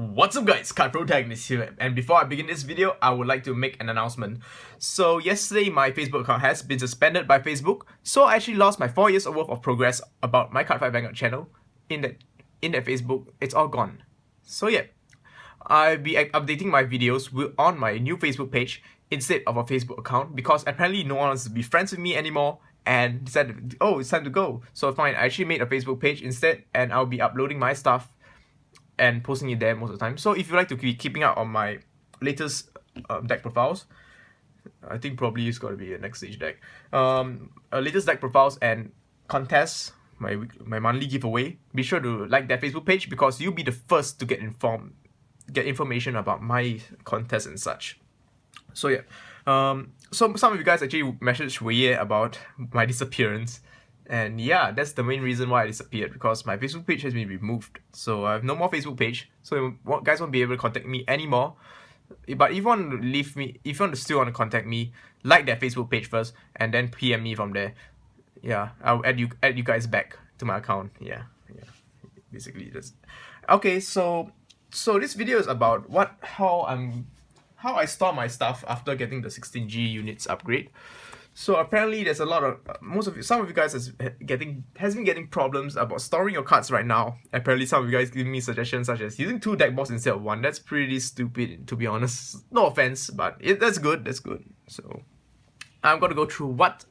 What's up guys, Card Protagonist here, and before I begin this video, I would like to make an announcement. So yesterday my Facebook account has been suspended by Facebook, so I actually lost my 4 years worth of progress about my Cardfight Vanguard channel in that Facebook. It's all gone. So yeah, I'll be updating my videos on my new Facebook page instead of a Facebook account because apparently no one wants to be friends with me anymore and decided, oh, it's time to go. So fine, I actually made a Facebook page instead and I'll be uploading my stuff and posting it there most of the time. So if you like to be keeping up on my latest deck profiles, I think probably it's gotta be a next stage deck. Latest deck profiles and contests, my monthly giveaway. Be sure to like that Facebook page because you'll be the first to get information about my contests and such. So yeah, so some of you guys actually messaged Wei about my disappearance. And yeah, that's the main reason why I disappeared, because my Facebook page has been removed. So I have no more Facebook page. So you guys won't be able to contact me anymore. But if you want to leave me, if you still want to contact me, like that Facebook page first and then PM me from there. Yeah, I'll add you guys back to my account. Yeah. Basically that's okay. So this video is about how I store my stuff after getting the 16G units upgrade. So apparently there's a lot of some of you guys has been getting problems about storing your cards right now. Apparently some of you guys give me suggestions such as using 2 deck box instead of 1. That's pretty stupid, to be honest. No offense, but that's good. So I'm gonna go through what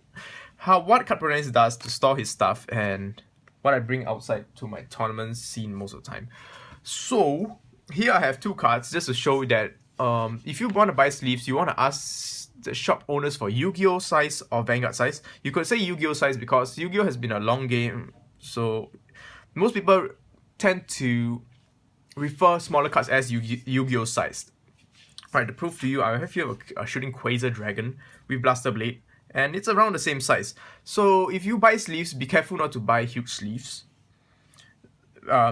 Card Protagonist does to store his stuff and what I bring outside to my tournament scene most of the time. So here I have 2 cards just to show that if you want to buy sleeves, you want to ask the shop owners for Yu-Gi-Oh size or Vanguard size. You could say Yu-Gi-Oh size because Yu-Gi-Oh has been a long game, so most people tend to refer smaller cards as Yu-Gi-Oh sized. Right, to prove to you, I have here a shooting Quasar Dragon with Blaster Blade, and it's around the same size. So if you buy sleeves, be careful not to buy huge sleeves,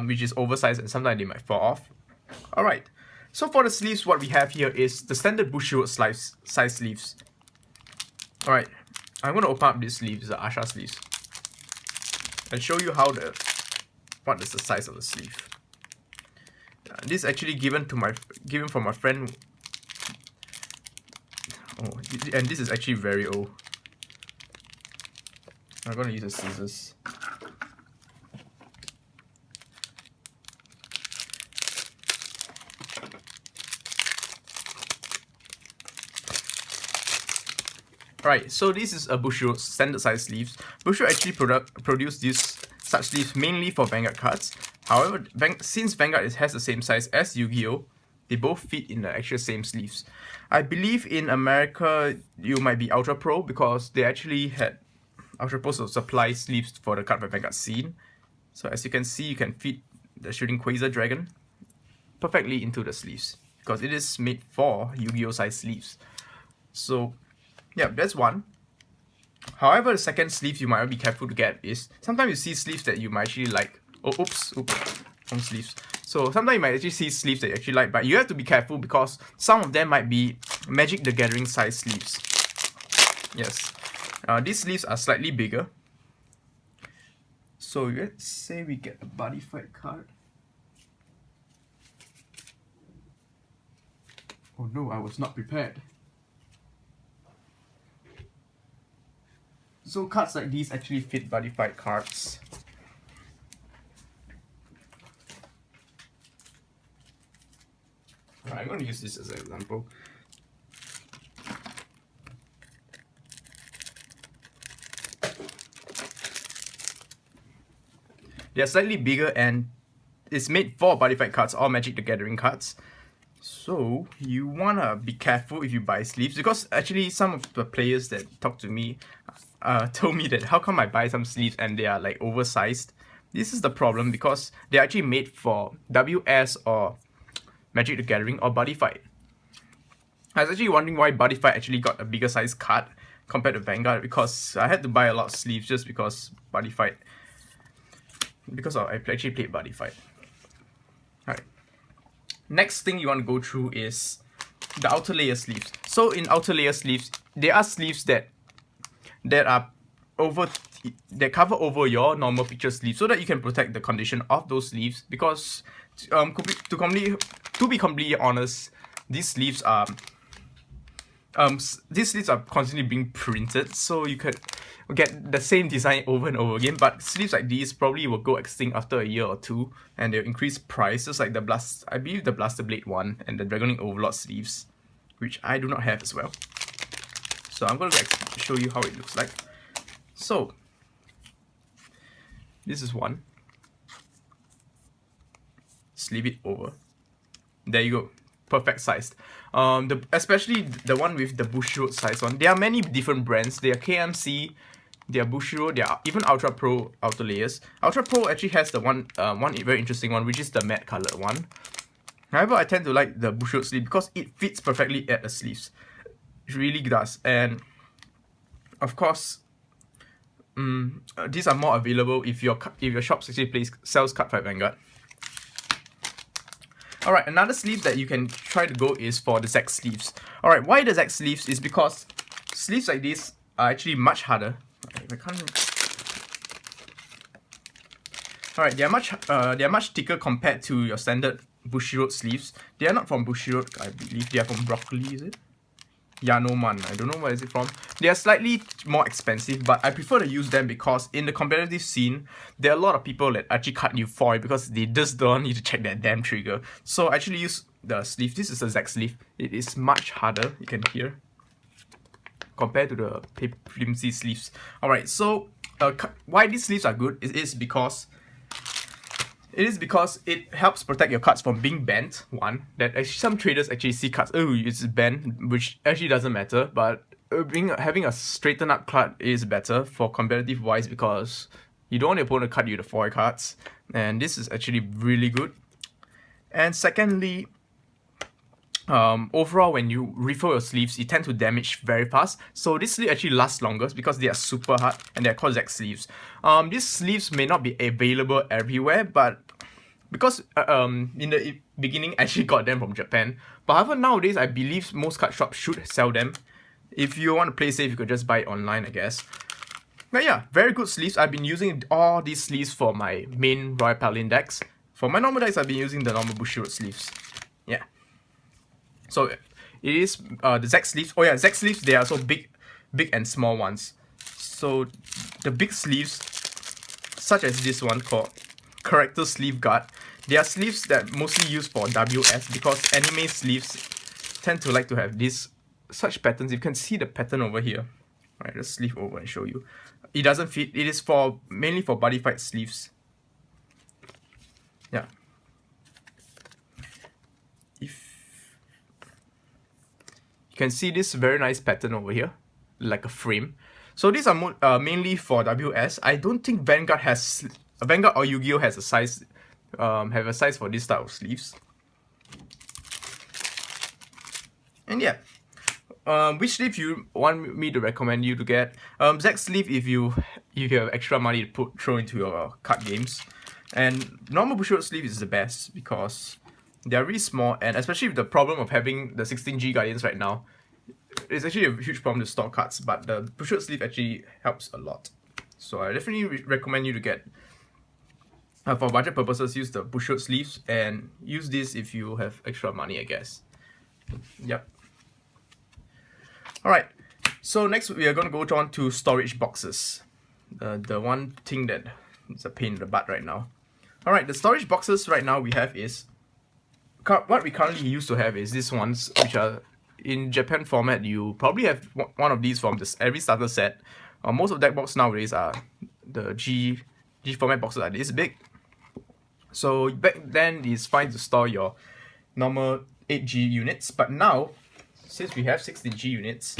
which is oversized and sometimes they might fall off. Alright. So for the sleeves, what we have here is the standard Bushiroad size sleeves. Alright, I'm going to open up these sleeves, the Asha sleeves, and show you what is the size of the sleeve. This is actually given from my friend. Oh, and this is actually very old. I'm going to use the scissors. Right, so this is a Bushiroad standard size sleeves. Bushiroad actually produce such sleeves mainly for Vanguard cards. However, since Vanguard has the same size as Yu-Gi-Oh, they both fit in the actual same sleeves. I believe in America you might be Ultra Pro because they actually had Ultra Pro supply sleeves for the Cardfight Vanguard scene. So as you can see, you can fit the shooting Quasar Dragon perfectly into the sleeves because it is made for Yu-Gi-Oh size sleeves. So yeah, that's one. However, the second sleeve you might be careful to get is sometimes you see sleeves that you might actually like. Oh, oops, wrong sleeves. So sometimes you might actually see sleeves that you actually like, but you have to be careful because some of them might be Magic the Gathering size sleeves. Yes, these sleeves are slightly bigger. So let's say we get a Buddy Fight card. Oh no, I was not prepared. So cards like these actually fit Buddy Fight cards. Alright, I'm going to use this as an example. They are slightly bigger and it's made for Buddy Fight cards or Magic the Gathering cards. So you wanna be careful if you buy sleeves because actually some of the players that talk to me told me that how come I buy some sleeves and they are like oversized. This is the problem because they're actually made for WS or Magic the Gathering or Buddy Fight. I was actually wondering why Buddy Fight actually got a bigger size card compared to Vanguard because I had to buy a lot of sleeves just because I actually played Buddy Fight. Alright. Next thing you want to go through is the outer layer sleeves. So in outer layer sleeves, there are sleeves that are over they cover over your normal picture sleeve so that you can protect the condition of those sleeves, because to be completely honest, these sleeves are constantly being printed, so you could get the same design over and over again. But sleeves like these probably will go extinct after a year or two, and they'll increase price, just like I believe the Blaster Blade one and the Dragon Overlord sleeves, which I do not have as well. So I'm going to show you how it looks like. So this is one. Sleeve it over. There you go. Perfect sized. Especially the one with the Bushiroad size one. There are many different brands. There are KMC, there are Bushiroad, there are even Ultra Pro outer layers. Ultra Pro actually has the one very interesting one, which is the matte colored one. However, I tend to like the Bushiroad sleeve because it fits perfectly at the sleeves. It really does. And of course, these are more available if your shop actually sells Card Fight Vanguard. Alright, another sleeve that you can try to go is for the Zek sleeves. Alright, why the Zek sleeves is because sleeves like this are actually much harder. Alright, they are much thicker compared to your standard Bushiroad sleeves. They are not from Bushiroad, I believe. They are from Broccoli, is it? Yanoman, I don't know where is it from. They are slightly more expensive, but I prefer to use them because in the competitive scene, there are a lot of people that actually cut you for it because they just don't need to check that damn trigger. So I actually use the sleeve. This is a Zek sleeve. It is much harder, you can hear, compared to the flimsy sleeves. Alright, so why these sleeves are good is because it helps protect your cards from being bent. One, that actually some traders actually see cards, oh, it's bent, which actually doesn't matter, but having a straightened up card is better for competitive wise because you don't want your opponent to cut you the foil cards, and this is actually really good. And secondly, overall, when you refill your sleeves, you tend to damage very fast. So this sleeve actually lasts longer because they are super hard and they're called Zek sleeves. These sleeves may not be available everywhere, but because in the beginning I actually got them from Japan. But however, nowadays I believe most card shops should sell them. If you want to play safe, you could just buy it online, I guess. But yeah, very good sleeves. I've been using all these sleeves for my main Royal Paladin decks. For my normal decks, I've been using the normal Bushiroad sleeves. Yeah. So it is the Zek sleeves. Oh yeah, Zek sleeves, they are so big and small ones. So the big sleeves, such as this one called Character Sleeve Guard, they are sleeves that mostly used for WS because anime sleeves tend to like to have such patterns. You can see the pattern over here. Alright, let's sleeve over and show you. It doesn't fit. It is mainly for body fight sleeves. Yeah. You can see this very nice pattern over here, like a frame. So these are mainly for WS. I don't think Vanguard or Yu-Gi-Oh has a size for this type of sleeves. And yeah, which sleeve you want me to recommend you to get? Zek sleeve if you have extra money to throw into your card games, and normal Bushiroad sleeve is the best because they are really small, and especially with the problem of having the 16G Guardians right now, it's actually a huge problem to store cards, but the Bushiroad sleeve actually helps a lot. So I definitely recommend you to get, for budget purposes, use the Bushiroad sleeves, and use this if you have extra money, I guess. Yep. Alright, so next we are going to go on to storage boxes. The one thing that is a pain in the butt right now. Alright, the storage boxes right now we have is, what we currently used to have is these ones, which are in Japan format. You probably have one of these from every starter set. Most of deck box nowadays are the G format boxes are this big. So back then it's fine to store your normal 8G units, but now since we have 16G units,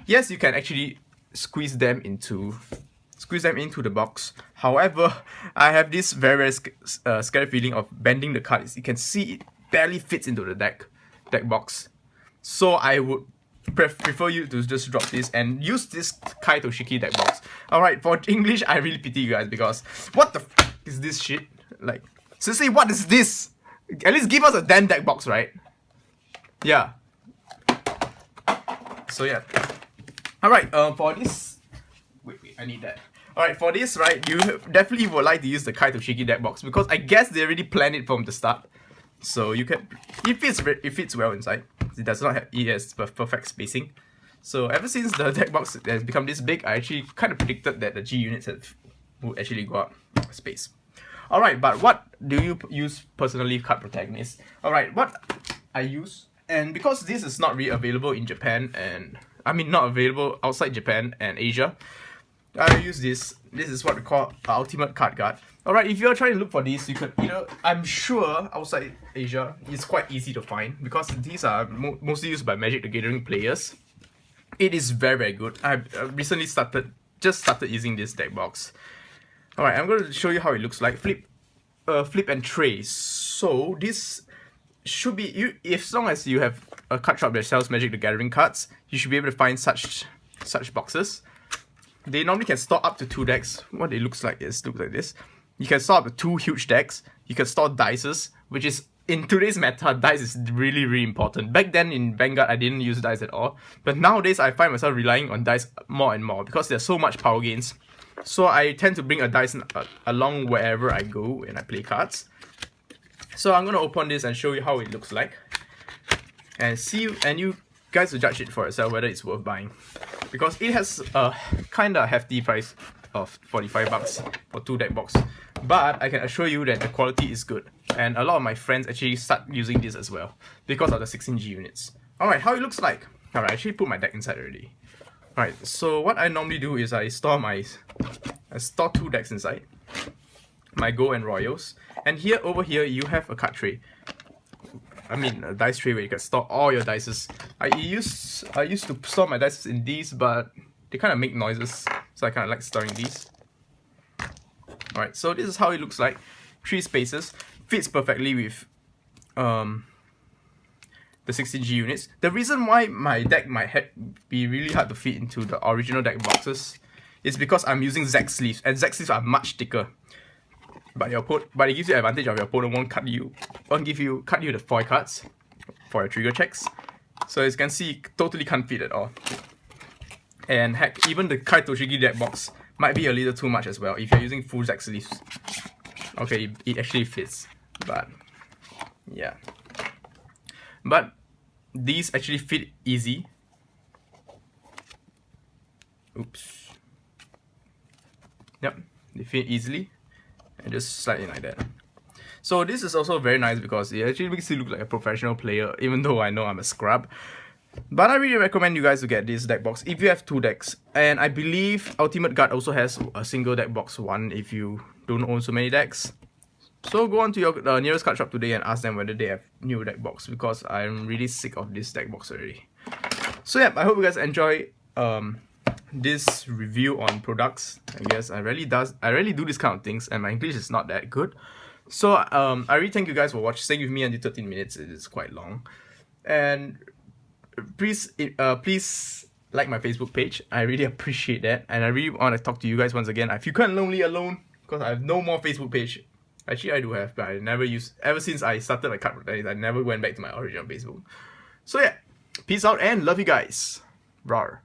yes, you can actually squeeze them into the box. However, I have this very scary feeling of bending the cards. You can see it barely fits into the deck box. So I would prefer you to just drop this and use this Kai Toshiki deck box. Alright, for English, I really pity you guys because what the f is this shit? Like, seriously, what is this? At least give us a damn deck box, right? Yeah. So yeah. Alright, for this... Wait, I need that. Alright, for this, right, you definitely would like to use the Kai Toshiki deck box because I guess they already planned it from the start. So you can, it fits well inside. It does not have, it has perfect spacing. So ever since the deck box has become this big, I actually kind of predicted that the G units would actually go up space. Alright, but what do you use personally, card protagonists? Alright, what I use, and because this is not really available in Japan, and I mean not available outside Japan and Asia, I use this. This is what we call ultimate card guard. Alright, if you're trying to look for these, you could, I'm sure outside Asia, it's quite easy to find because these are mostly used by Magic the Gathering players. It is very, very good. I recently just started using this deck box. Alright, I'm going to show you how it looks like. Flip and tray. So this should be, as long as you have a card shop that sells Magic the Gathering cards, you should be able to find such boxes. They normally can store up to 2 decks. What it looks like like this. You can store up to 2 huge decks. You can store dices, which is, in today's meta, dice is really, really important. Back then in Vanguard, I didn't use dice at all. But nowadays, I find myself relying on dice more and more because there's so much power gains. So I tend to bring a dice along wherever I go when I play cards. So I'm going to open this and show you how it looks like. And you guys will judge it for yourself whether it's worth buying. Because it has a kind of hefty price of 45 bucks for 2 deck box. But I can assure you that the quality is good. And a lot of my friends actually start using this as well because of the 16G units. Alright, how it looks like. Alright, I actually put my deck inside already. Alright, so what I normally do is I store 2 decks inside. My Go and Royals. And over here you have a card tray. I mean a dice tray where you can store all your dices. I used to store my dices in these, but they kind of make noises, so I kind of like storing these. Alright, so this is how it looks like. 3 spaces. Fits perfectly with the 16G units. The reason why my deck might be really hard to fit into the original deck boxes is because I'm using Zag sleeves, and Zag sleeves are much thicker. But it gives you advantage of your opponent won't cut you the foil cards for your trigger checks. So as you can see, totally can't fit at all. And heck, even the Kai Toshiki deck box might be a little too much as well if you're using full Zag sleeves. Okay, it actually fits, but yeah. But these actually fit easy. Oops. Yep, they fit easily. And just slide in like that. So this is also very nice because it actually makes you look like a professional player, even though I know I'm a scrub. But I really recommend you guys to get this deck box if you have 2 decks. And I believe Ultimate Guard also has a single deck box one if you don't own so many decks. So go on to your nearest card shop today and ask them whether they have new deck box, because I'm really sick of this deck box already. So yeah, I hope you guys enjoy this review on products. I guess I really do this kind of things, and my English is not that good. So I really thank you guys for staying with me until 13 minutes. It is quite long. And please like my Facebook page. I really appreciate that, and I really want to talk to you guys once again. I feel kind of lonely alone because I have no more Facebook page. Actually, I do have, but I never used. Ever since I started my card protagonists, I never went back to my original Facebook. So yeah, peace out and love you guys. Rawr.